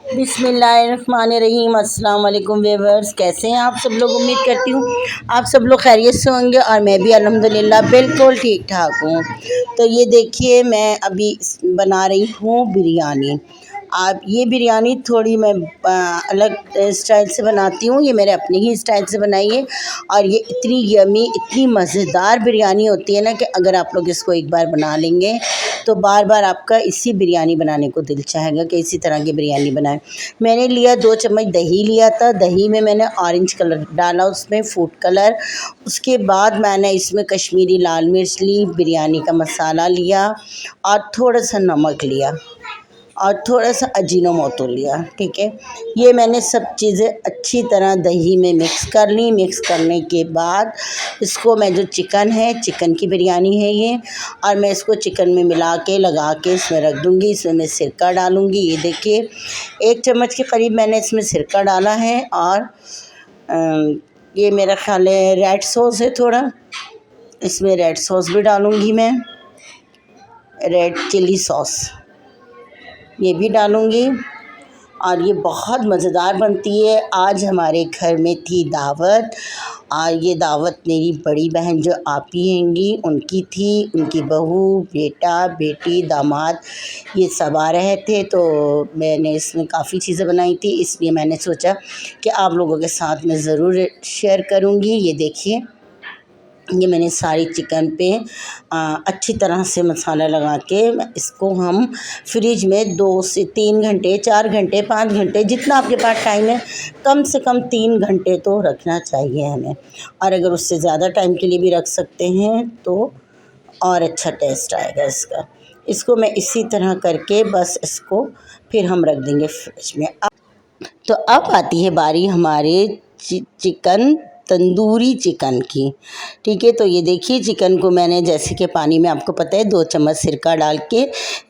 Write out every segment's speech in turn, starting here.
बिस्मिल्लाहिर्रहमानिर्रहीम। अस्सलाम वालेकुम व्यूअर्स, कैसे हैं आप सब लोग। उम्मीद करती हूँ आप सब लोग खैरियत से होंगे और मैं भी अल्हम्दुलिल्लाह बिल्कुल ठीक ठाक हूँ। तो ये देखिए, मैं अभी बना रही हूँ बिरयानी। आप ये बिरयानी थोड़ी मैं अलग स्टाइल से बनाती हूँ, ये मेरे अपने ही स्टाइल से बनाई है। और ये इतनी यमी, इतनी मज़ेदार बिरयानी होती है ना कि अगर आप लोग इसको एक बार बना लेंगे तो बार बार आपका इसी बिरयानी बनाने को दिल चाहेगा कि इसी तरह की बिरयानी बनाएं। मैंने लिया 2 चम्मच दही लिया था। दही में मैंने ऑरेंज कलर डाला, उसमें फूड कलर। उसके बाद मैंने इसमें कश्मीरी लाल मिर्च ली, बिरयानी का मसाला लिया और थोड़ा सा नमक लिया और थोड़ा सा अजीनोमोटो लिया। ठीक है, ये मैंने सब चीज़ें अच्छी तरह दही में मिक्स कर ली। मिक्स करने के बाद इसको मैं, जो चिकन है, चिकन की बिरयानी है ये, और मैं इसको चिकन में मिला के लगा के इसमें रख दूँगी। इसमें मैं सिरका डालूँगी। ये देखिए, 1 चम्मच के करीब मैंने इसमें सिरका डाला है। और ये मेरा ख्याल है रेड सॉस है थोड़ा, इसमें रेड सॉस भी डालूँगी मैं, रेड चिली सॉस ये भी डालूँगी। और ये बहुत मज़ेदार बनती है। आज हमारे घर में थी दावत, और ये दावत मेरी बड़ी बहन जो आपी हैंगी उनकी थी। उनकी बहू, बेटा, बेटी, दामाद ये सब आ रहे थे, तो मैंने इसमें काफ़ी चीज़ें बनाई थी, इसलिए मैंने सोचा कि आप लोगों के साथ मैं ज़रूर शेयर करूँगी। ये देखिए, ये मैंने सारी चिकन पे अच्छी तरह से मसाला लगा के इसको हम फ्रिज में 2 से 3 घंटे, 4 घंटे, 5 घंटे, जितना आपके पास टाइम है, कम से कम 3 घंटे तो रखना चाहिए हमें। और अगर उससे ज़्यादा टाइम के लिए भी रख सकते हैं तो और अच्छा टेस्ट आएगा इसका। इसको मैं इसी तरह करके बस इसको फिर हम रख देंगे फ्रिज में। तो अब आती है बारी हमारे चिकन, तंदूरी चिकन की। ठीक है, तो ये देखिए, चिकन को मैंने जैसे कि पानी में, आपको पता है, 2 चम्मच सिरका डाल के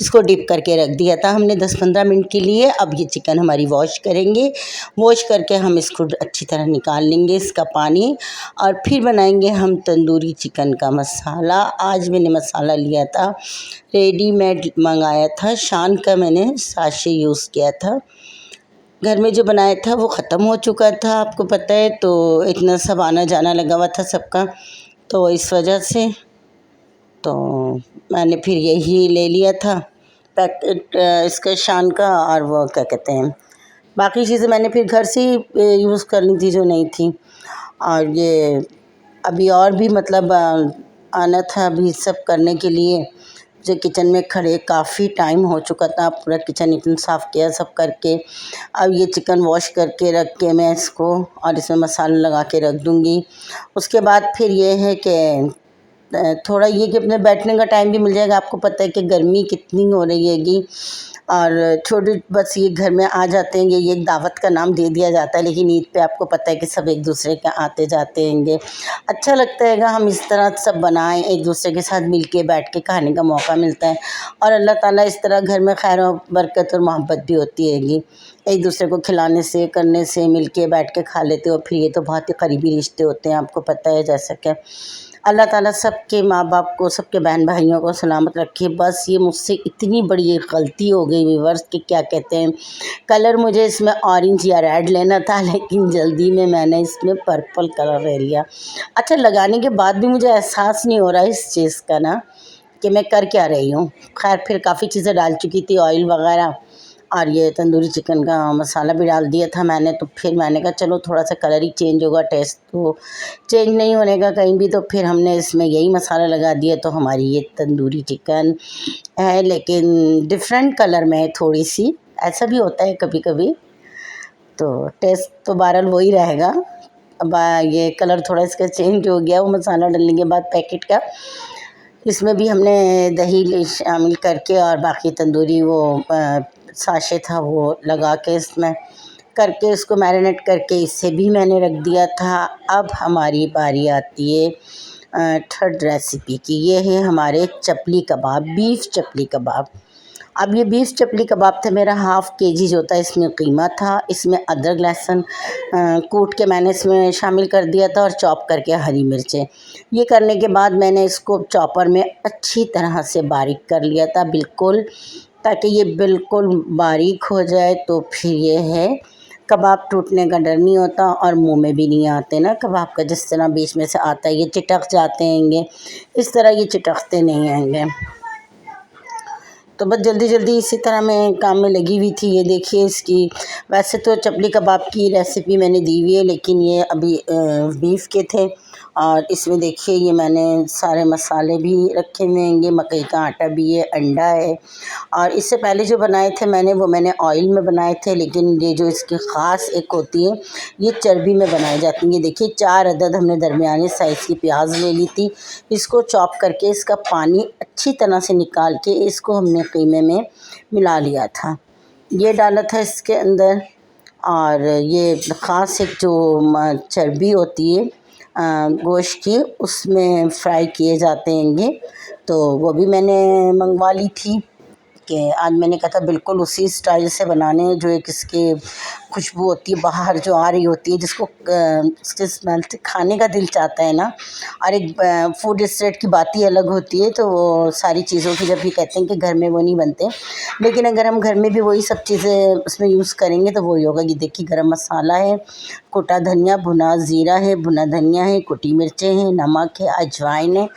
इसको डिप करके रख दिया था हमने 10-15 मिनट के लिए। अब ये चिकन हमारी वॉश करेंगे। वॉश करके हम इसको अच्छी तरह निकाल लेंगे इसका पानी, और फिर बनाएंगे हम तंदूरी चिकन का मसाला। आज मैंने मसाला लिया था, रेडीमेड मंगाया था, शान का मैंने साशे यूज़ किया था। घर में जो बनाया था वो ख़त्म हो चुका था, आपको पता है, तो इतना सब आना जाना लगा हुआ था सबका, तो इस वजह से तो मैंने फिर यही ले लिया था पैकेट इसका शान का। और वो क्या कहते हैं, बाकी चीज़ें मैंने फिर घर से ही यूज़ करनी थी जो नहीं थी। और ये अभी और भी मतलब आना था अभी सब करने के लिए। जो किचन में खड़े काफ़ी टाइम हो चुका था, पूरा किचन इतना साफ़ किया सब करके। अब ये चिकन वॉश करके रख के मैं इसको और इसमें मसाला लगा के रख दूँगी। उसके बाद फिर ये है कि थोड़ा ये कि अपने बैठने का टाइम भी मिल जाएगा। आपको पता है कि गर्मी कितनी हो रही हैगी, और छोटे बस ये घर में आ जाते हैं। ये एक दावत का नाम दे दिया जाता है, लेकिन ईद पे आपको पता है कि सब एक दूसरे के आते जाते हैंगे। अच्छा लगता हैगा, हम इस तरह सब बनाएं, एक दूसरे के साथ मिल के बैठ के खाने का मौका मिलता है। और अल्लाह ताला इस तरह घर में खैर और बरकत और मोहब्बत भी होती हैगी। एक दूसरे को खिलाने से, करने से, मिल के बैठ के खा लेते हो, फिर ये तो बहुत ही करीबी रिश्ते होते हैं, आपको पता है। जैसा कि अल्लाह ताला सबके माँ बाप को, सबके बहन भाइयों को सलामत रखे। बस ये मुझसे इतनी बड़ी एक गलती हो गई व्यूअर्स कि क्या कहते हैं, कलर मुझे इसमें ऑरेंज या रेड लेना था, लेकिन जल्दी में मैंने इसमें पर्पल कलर ले लिया। अच्छा, लगाने के बाद भी मुझे एहसास नहीं हो रहा इस चीज़ का ना कि मैं कर क्या रही हूँ। खैर, फिर काफ़ी चीज़ें डाल चुकी थी, ऑयल वगैरह, और ये तंदूरी चिकन का मसाला भी डाल दिया था मैंने। तो फिर मैंने कहा चलो थोड़ा सा कलर ही चेंज होगा, टेस्ट तो चेंज नहीं होने का कहीं भी। तो फिर हमने इसमें यही मसाला लगा दिया, तो हमारी ये तंदूरी चिकन है, लेकिन डिफरेंट कलर में है थोड़ी सी। ऐसा भी होता है कभी कभी, तो टेस्ट तो बहरहाल वही रहेगा। अब ये कलर थोड़ा इसका चेंज हो गया वो मसाला डालने के बाद पैकेट का। इसमें भी हमने दही शामिल करके और बाकी तंदूरी वो साशे था वो लगा के इसमें करके इसको मैरिनेट करके इसे भी मैंने रख दिया था। अब हमारी बारी आती है थर्ड रेसिपी की। ये है हमारे चपली कबाब, बीफ चपली कबाब। अब ये बीफ चपली कबाब था मेरा हाफ़ केजी जो था, इसमें कीमा था। इसमें अदरक लहसुन कूट के मैंने इसमें शामिल कर दिया था, और चॉप करके हरी मिर्चें। ये करने के बाद मैंने इसको चॉपर में अच्छी तरह से बारीक कर लिया था बिल्कुल, ताकि ये बिल्कुल बारीक हो जाए। तो फिर ये है, कबाब टूटने का डर नहीं होता और मुंह में भी नहीं आते ना कबाब का, जिस तरह बीच में से आता है ये चिटक जाते हैंगे, इस तरह ये चिटकते नहीं हैंगे। तो बस जल्दी जल्दी इसी तरह मैं काम में लगी हुई थी। ये देखिए इसकी, वैसे तो चपली कबाब की रेसिपी मैंने दी हुई है, लेकिन ये अभी बीफ के थे। और इसमें देखिए ये मैंने सारे मसाले भी रखे हुए हैंगे, मकई का आटा भी है, अंडा है। और इससे पहले जो बनाए थे मैंने ऑयल में बनाए थे, लेकिन ये जो इसकी ख़ास एक होती है ये चर्बी में बनाई जाती है। ये देखिए 4 अदद हमने दरमियाने साइज़ की प्याज ले ली थी, इसको चॉप करके इसका पानी अच्छी तरह से निकाल के इसको हमने कीमे में मिला लिया था। ये डाला था इसके अंदर। और ये ख़ास एक जो चर्बी होती है गोश्त की, उसमें फ्राई किए जाते हैंगे, तो वो भी मैंने मंगवा ली थी कि आज मैंने कहा था बिल्कुल उसी स्टाइल से बनाने, जो एक इसके खुशबू होती है बाहर जो आ रही होती है, जिसको उसके स्मेल से खाने का दिल चाहता है ना। और एक फूड स्टेट की बात ही अलग होती है। तो वो सारी चीज़ों की जब भी कहते हैं कि घर में वो नहीं बनते, लेकिन अगर हम घर में भी वही सब चीज़ें उसमें यूज़ करेंगे तो वही होगा। ये देखिए गरम मसाला है, कुटा धनिया, भुना ज़ीरा है, भुना धनिया है, कुटी मिर्चें हैं, नमक है, अजवाइन है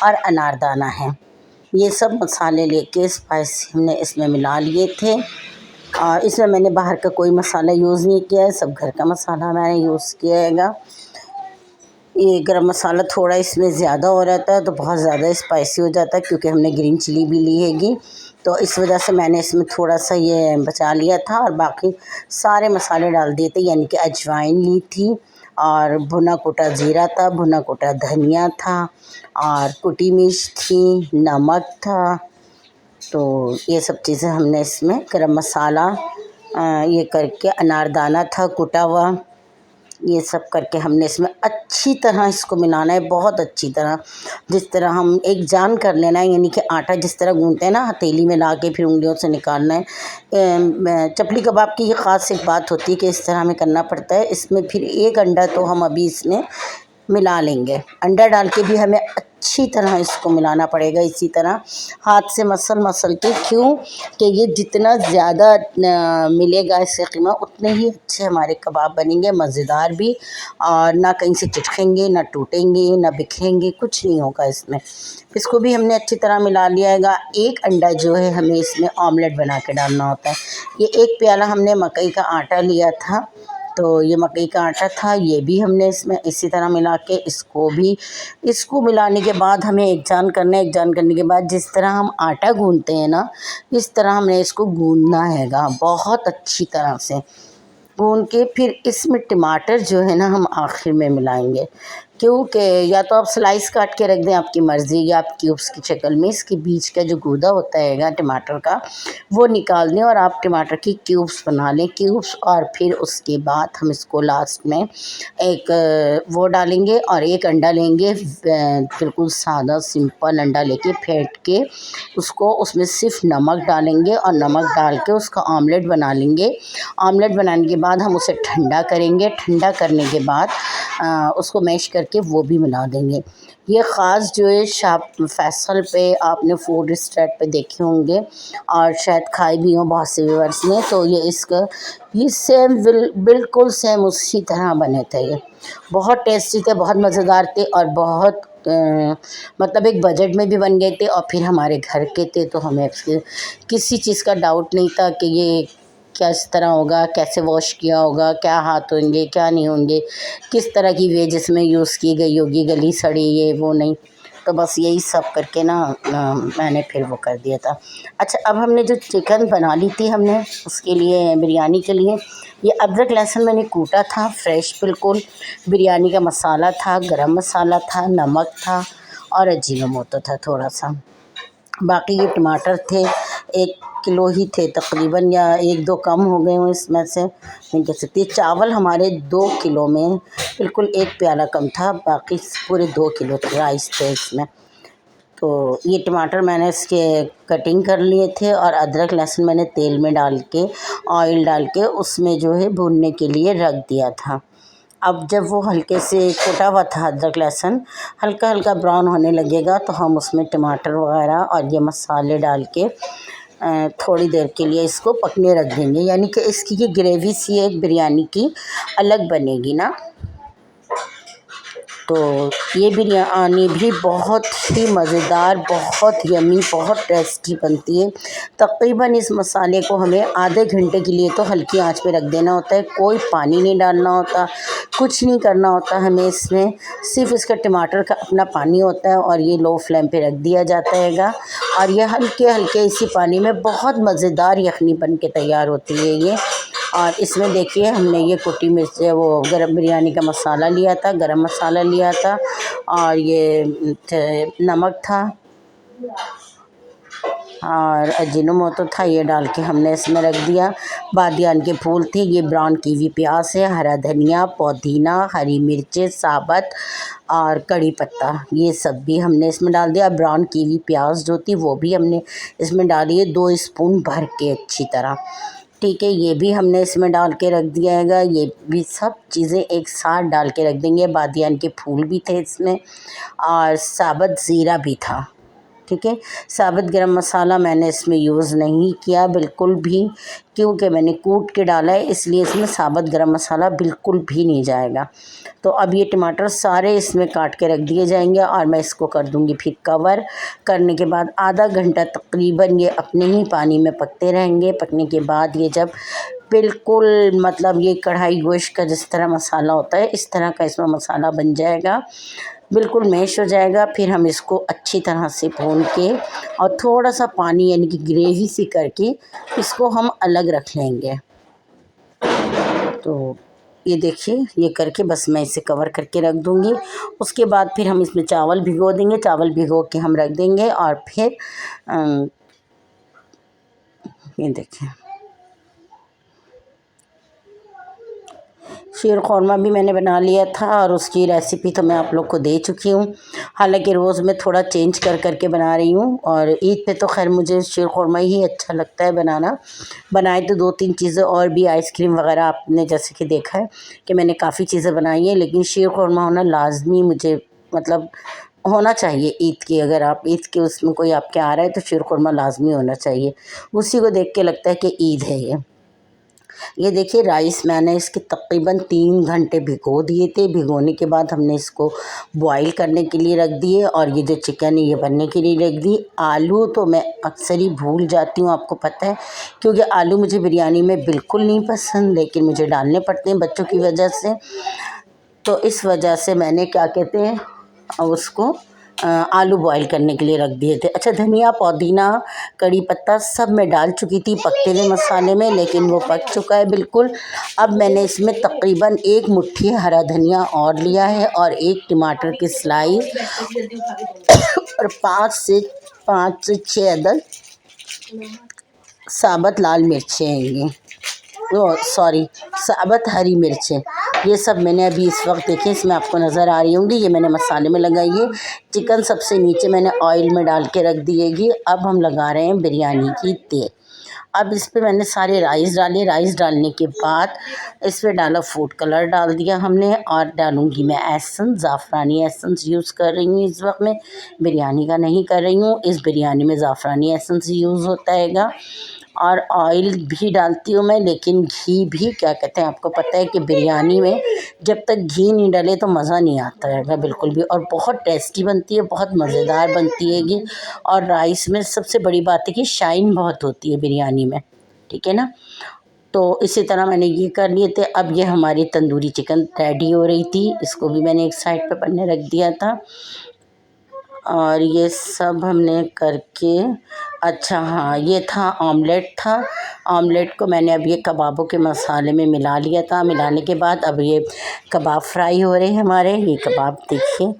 और अनारदाना है। ये सब मसाले लेके स्पाइस हमने इसमें मिला लिए थे। और इसमें मैंने बाहर का कोई मसाला यूज़ नहीं किया है, सब घर का मसाला मैंने यूज़ किया हैगा। ये गरम मसाला थोड़ा इसमें ज़्यादा हो रहता है तो बहुत ज़्यादा स्पाइसी हो जाता है, क्योंकि हमने ग्रीन चिली भी ली हैगी, तो इस वजह से मैंने इसमें थोड़ा सा ये बचा लिया था। और बाकी सारे मसाले डाल दिए थे, यानी कि अजवाइन ली थी और भुना कुटा ज़ीरा था, भुना कुटा धनिया था और कुटी मिर्च थी, नमक था। तो ये सब चीज़ें हमने इसमें गरम मसाला ये करके, अनारदाना था कुटा हुआ, ये सब करके हमने इसमें अच्छी तरह इसको मिलाना है, बहुत अच्छी तरह, जिस तरह हम एक जान कर लेना है। यानी कि आटा जिस तरह गूंथते हैं ना, हथेली में ला के फिर उंगलियों से निकालना है। चपली कबाब की ये ख़ास एक बात होती है कि इस तरह हमें करना पड़ता है। इसमें फिर एक अंडा तो हम अभी इसमें मिला लेंगे, अंडा डाल के भी हमें अच्छी तरह इसको मिलाना पड़ेगा, इसी तरह हाथ से मसल के। क्यों कि ये जितना ज़्यादा मिलेगा इसका कीमा, उतने ही अच्छे हमारे कबाब बनेंगे, मज़ेदार भी, और ना कहीं से चिटकेंगे, ना टूटेंगे, ना बिखरेंगे, कुछ नहीं होगा इसमें। इसको भी हमने अच्छी तरह मिला लिया हैगा। एक अंडा जो है हमें इसमें ऑमलेट बना के डालना होता है। ये 1 प्याला हमने मकई का आटा लिया था, तो ये मकई का आटा था, ये भी हमने इसमें इसी तरह मिला के इसको मिलाने के बाद हमें एक जान करना है। एक जान करने के बाद जिस तरह हम आटा गूंथते हैं ना, इस तरह हमने इसको गूंथना हैगा, बहुत अच्छी तरह से गूंथ के। फिर इसमें टमाटर जो है ना हम आखिर में मिलाएंगे, क्योंकि या तो आप स्लाइस काट के रख दें, आपकी मर्ज़ी, या आप क्यूब्स की शक्ल में इसके बीच का जो गूदा होता हैगा टमाटर का, वो निकाल दें और आप टमाटर की क्यूब्स बना लें, क्यूब्स। और फिर उसके बाद हम इसको लास्ट में एक वो डालेंगे और एक अंडा लेंगे, बिल्कुल सादा सिंपल अंडा लेके फेंट के उसको, उसमें सिर्फ नमक डालेंगे और नमक डाल के उसका ऑमलेट बना लेंगे। ऑमलेट बनाने के बाद हम उसे ठंडा करेंगे, ठंडा करने के बाद उसको मैश करके वो भी मिला देंगे। ये ख़ास जो है शाप फैसल पे आपने फूड स्ट्रीट पे देखे होंगे और शायद खाए भी हों बहुत से व्यूअर्स ने। तो ये सेम बिल्कुल सेम उसी तरह बने थे। ये बहुत टेस्टी थे, बहुत मज़ेदार थे और बहुत मतलब एक बजट में भी बन गए थे और फिर हमारे घर के थे, तो हमें किसी चीज़ का डाउट नहीं था कि ये क्या इस तरह होगा, कैसे वॉश किया होगा, क्या हाथ होंगे, क्या नहीं होंगे, किस तरह की वेज इसमें यूज़ की गई होगी, गली सड़ी ये वो नहीं। तो बस यही सब करके ना मैंने फिर वो कर दिया था। अच्छा, अब हमने जो चिकन बना ली थी हमने उसके लिए, बिरयानी के लिए, ये अदरक लहसुन मैंने कूटा था फ्रेश बिल्कुल, बिरयानी का मसाला था, गरम मसाला था, नमक था और अजीनोमोटो था थोड़ा सा। बाकी ये टमाटर थे, 1 किलो ही थे तकरीबन, या 1-2 कम हो गए हों इसमें से, नहीं कह सकती। चावल हमारे 2 किलो में बिल्कुल 1 प्याला कम था, बाकी पूरे 2 किलो राइस थे इसमें। तो ये टमाटर मैंने इसके कटिंग कर लिए थे और अदरक लहसुन मैंने तेल में डाल के, ऑयल डाल के उसमें जो है भूनने के लिए रख दिया था। अब जब वो हल्के से कटा हुआ था अदरक लहसुन हल्का हल्का ब्राउन होने लगेगा, तो हम उसमें टमाटर वगैरह और ये मसाले डाल के थोड़ी देर के लिए इसको पकने रख देंगे, यानी कि इसकी ये ग्रेवी सी एक बिरयानी की अलग बनेगी ना। तो ये बिरयानी भी बहुत ही मज़ेदार, बहुत यम्मी, बहुत टेस्टी बनती है। तकरीबन इस मसाले को हमें आधे घंटे के लिए तो हल्की आंच पे रख देना होता है, कोई पानी नहीं डालना होता, कुछ नहीं करना होता हमें इसमें, सिर्फ इसका टमाटर का अपना पानी होता है और ये लो फ्लेम पे रख दिया जाता हैगा और ये हल्के हल्के इसी पानी में बहुत मज़ेदार यखनी बन के तैयार होती है ये। और इसमें देखिए हमने ये कुटी मिर्च वो गरम बिरयानी का मसाला लिया था, गरम मसाला लिया था और ये नमक था और अजीनोमोटो था, ये डाल के हमने इसमें रख दिया। बादियान के फूल थे, ये ब्राउन कीवी प्याज है, हरा धनिया, पुदीना, हरी मिर्चें साबुत और कड़ी पत्ता, ये सब भी हमने इसमें डाल दिया। ब्राउन कीवी प्याज जो थी वो भी हमने इसमें डाली है 2 स्पून भर के अच्छी तरह, ठीक है। ये भी हमने इसमें डाल के रख दिया हैगा, ये भी सब चीज़ें एक साथ डाल के रख देंगे। बादियान के फूल भी थे इसमें और साबुत ज़ीरा भी था, ठीक है। साबुत गरम मसाला मैंने इसमें यूज़ नहीं किया बिल्कुल भी, क्योंकि मैंने कूट के डाला है, इसलिए इसमें साबुत गरम मसाला बिल्कुल भी नहीं जाएगा। तो अब ये टमाटर सारे इसमें काट के रख दिए जाएंगे और मैं इसको कर दूंगी फिर कवर। करने के बाद आधा घंटा तकरीबन ये अपने ही पानी में पकते रहेंगे। पकने के बाद ये जब बिल्कुल मतलब ये कढ़ाई गोश्त का जिस तरह मसाला होता है इस तरह का इसमें मसाला बन जाएगा, बिल्कुल मैश हो जाएगा, फिर हम इसको अच्छी तरह से भून के और थोड़ा सा पानी यानी कि ग्रेवी सी करके इसको हम अलग रख लेंगे। तो ये देखिए ये करके बस मैं इसे कवर करके रख दूँगी। उसके बाद फिर हम इसमें चावल भिगो देंगे, चावल भिगो के हम रख देंगे और फिर ये देखिए शीर ख़ौरमा भी मैंने बना लिया था और उसकी रेसिपी तो मैं आप लोग को दे चुकी हूँ। हालांकि रोज़ मैं थोड़ा चेंज कर करके बना रही हूँ और ईद पे तो खैर मुझे शीर ख़ौरमा ही अच्छा लगता है बनाना। बनाए तो 2-3 चीज़ें और भी, आइसक्रीम वगैरह आपने जैसे कि देखा है कि मैंने काफ़ी चीज़ें बनाई हैं, लेकिन शीर ख़ौरमा होना लाजमी मुझे मतलब होना चाहिए ईद की। अगर आप ईद के उसमें कोई आपके आ रहा है तो शीर ख़ौरमा लाजमी होना चाहिए, उसी को देख के लगता है कि ईद है ये देखिए राइस मैंने इसके तकरीबन 3 घंटे भिगो दिए थे। भिगोने के बाद हमने इसको बॉईल करने के लिए रख दिए और ये जो चिकन है ये बनने के लिए रख दी। आलू तो मैं अक्सर ही भूल जाती हूँ, आपको पता है, क्योंकि आलू मुझे बिरयानी में बिल्कुल नहीं पसंद, लेकिन मुझे डालने पड़ते हैं बच्चों की वजह से। तो इस वजह से मैंने क्या कहते हैं उसको आलू बॉईल करने के लिए रख दिए थे। अच्छा, धनिया, पुदीना, कड़ी पत्ता सब मैं डाल चुकी थी पकते हुए मसाले में, लेकिन वो पक चुका है बिल्कुल। अब मैंने इसमें तकरीबन 1 मुट्ठी हरा धनिया और लिया है और 1 टमाटर की स्लाइस और 5 से 6 अदद साबुत लाल मिर्चें हैं ये, सॉरी साबुत हरी मिर्चें, ये सब मैंने अभी इस वक्त देखिए इसमें आपको नज़र आ रही होंगी, ये मैंने मसाले में लगाई है। चिकन सबसे नीचे मैंने ऑयल में डाल के रख दिएगी। अब हम लगा रहे हैं बिरयानी की तेल। अब इस पे मैंने सारे राइस डाले। राइस डालने के बाद इस पर डाला फूड कलर डाल दिया हमने और डालूँगी मैं एसेंस, ज़ाफ़रानी एसेंस यूज़ कर रही हूँ इस वक्त मैं, बिरयानी का नहीं कर रही हूँ। इस बिरयानी में ज़ाफ़रानी एसेंस यूज़ होता हैगा और ऑयल भी डालती हूँ मैं, लेकिन घी भी क्या कहते हैं आपको पता है कि बिरयानी में जब तक घी नहीं डले तो मज़ा नहीं आता है बिल्कुल भी, और बहुत टेस्टी बनती है, बहुत मज़ेदार बनती हैगी। और राइस में सबसे बड़ी बात है कि शाइन बहुत होती है बिरयानी में, ठीक है ना। तो इसी तरह मैंने ये कर लिए थे। अब ये हमारी तंदूरी चिकन रेडी हो रही थी, इसको भी मैंने एक साइड पे बनने रख दिया था और ये सब हमने करके, अच्छा हाँ ये था ऑमलेट था। ऑमलेट को मैंने अब ये कबाबों के मसाले में मिला लिया था। मिलाने के बाद अब ये कबाब फ्राई हो रहे हैं हमारे। ये कबाब देखिए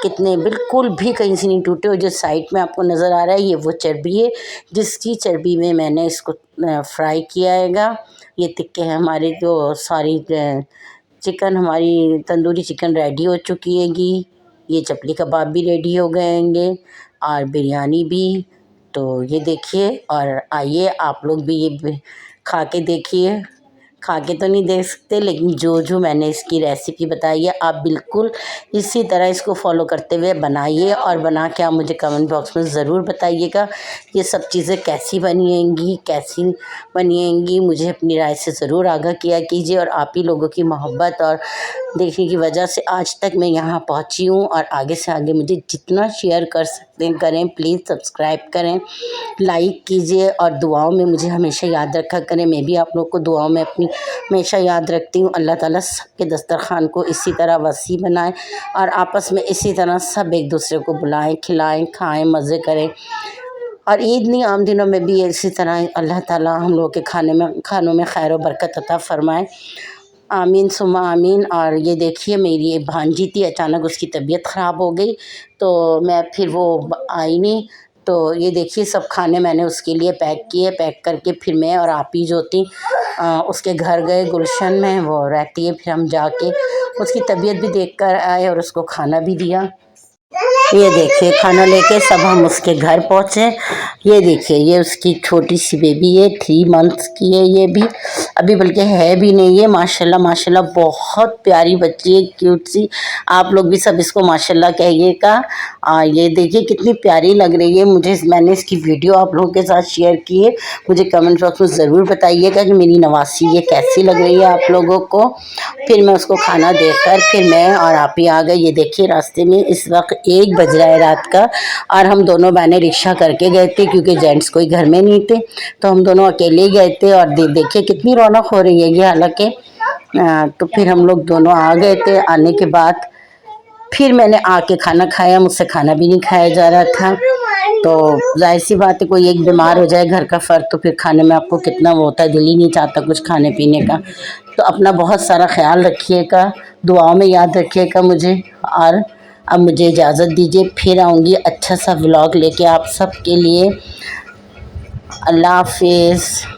कितने बिल्कुल भी कहीं से नहीं टूटे, और जो साइड में आपको नज़र आ रहा है ये वो चर्बी है जिसकी चर्बी में मैंने इसको फ्राई किया हैगा। ये तिक्के हैं हमारे, जो सारी चिकन हमारी तंदूरी चिकन रेडी हो चुकी हैगी। ये चपली कबाब भी रेडी हो गए होंगे और बिरयानी भी। तो ये देखिए और आइए आप लोग भी ये खा के देखिए खा के तो नहीं देख सकते, लेकिन जो जो मैंने इसकी रेसिपी बताई है आप बिल्कुल इसी तरह इसको फॉलो करते हुए बनाइए और बना के आप मुझे कमेंट बॉक्स में ज़रूर बताइएगा ये सब चीज़ें कैसी बनिएंगी मुझे अपनी राय से ज़रूर आगाह किया कीजिए। और आप ही लोगों की मोहब्बत और देखने की वजह से आज तक मैं यहाँ पहुँची हूँ, और आगे से आगे मुझे जितना शेयर कर सकते हैं करें। प्लीज़ सब्सक्राइब करें, लाइक कीजिए और दुआओं में मुझे हमेशा याद रखा करें। मैं भी आप लोग को दुआओं में अपनी हमेशा याद रखती हूँ। अल्लाह ताला सबके दस्तरखान को इसी तरह वसी बनाए और आपस में इसी तरह सब एक दूसरे को बुलाएं, खिलाएं, खाएं, मज़े करें। और ईद नहीं आम दिनों में भी इसी तरह अल्लाह ताला हम लोगों के खानों में खैर व बरकत अता फ़रमाए। आमीन सुम्मा आमीन। और ये देखिए मेरी एक भांजी थी, अचानक उसकी तबीयत ख़राब हो गई तो मैं फिर वो आई नहीं। तो ये देखिए सब खाने मैंने उसके लिए पैक किए, पैक करके फिर मैं और आप ही जो थी उसके घर गए, गुलशन में वो रहती है। फिर हम जाके उसकी तबीयत भी देख कर आए और उसको खाना भी दिया। ये देखिए खाना लेके सब हम उसके घर पहुँचे। ये देखिए ये उसकी छोटी सी बेबी है, 3 मंथ्स की है ये भी, अभी बल्कि है भी नहीं है। माशाल्लाह माशाल्लाह बहुत प्यारी बच्ची है, क्यूट सी। आप लोग भी सब इसको माशाल्लाह कहिएगा। ये देखिए कितनी प्यारी लग रही है मुझे। मैंने इसकी वीडियो आप लोगों के साथ शेयर की है। मुझे कमेंट बॉक्स में ज़रूर बताइएगा कि मेरी नवासी ये कैसी लग रही है आप लोगों को। फिर मैं उसको खाना देकर फिर मैं और आप ही आ गए। ये देखिए रास्ते में इस वक्त 1 बज रहा है रात का, और हम दोनों बहनें रिक्शा करके गए थे क्योंकि जेंट्स कोई घर में नहीं थे, तो हम दोनों अकेले ही गए थे। और देखिए कितनी रौनक हो रही है ये हालांकि। तो फिर हम लोग दोनों आ गए थे। आने के बाद फिर मैंने आके खाना खाया, मुझसे खाना भी नहीं खाया जा रहा था। तो जाहिर सी बात है कोई एक बीमार हो जाए घर का फ़र्द तो फिर खाने में आपको कितना वो होता है, दिल ही नहीं चाहता कुछ खाने पीने का। तो अपना बहुत सारा ख्याल रखिएगा, दुआओं में याद रखिएगा मुझे। और अब मुझे इजाज़त दीजिए, फिर आऊँगी अच्छा सा व्लॉग लेके आप सब के लिए। अल्लाह हाफिज़।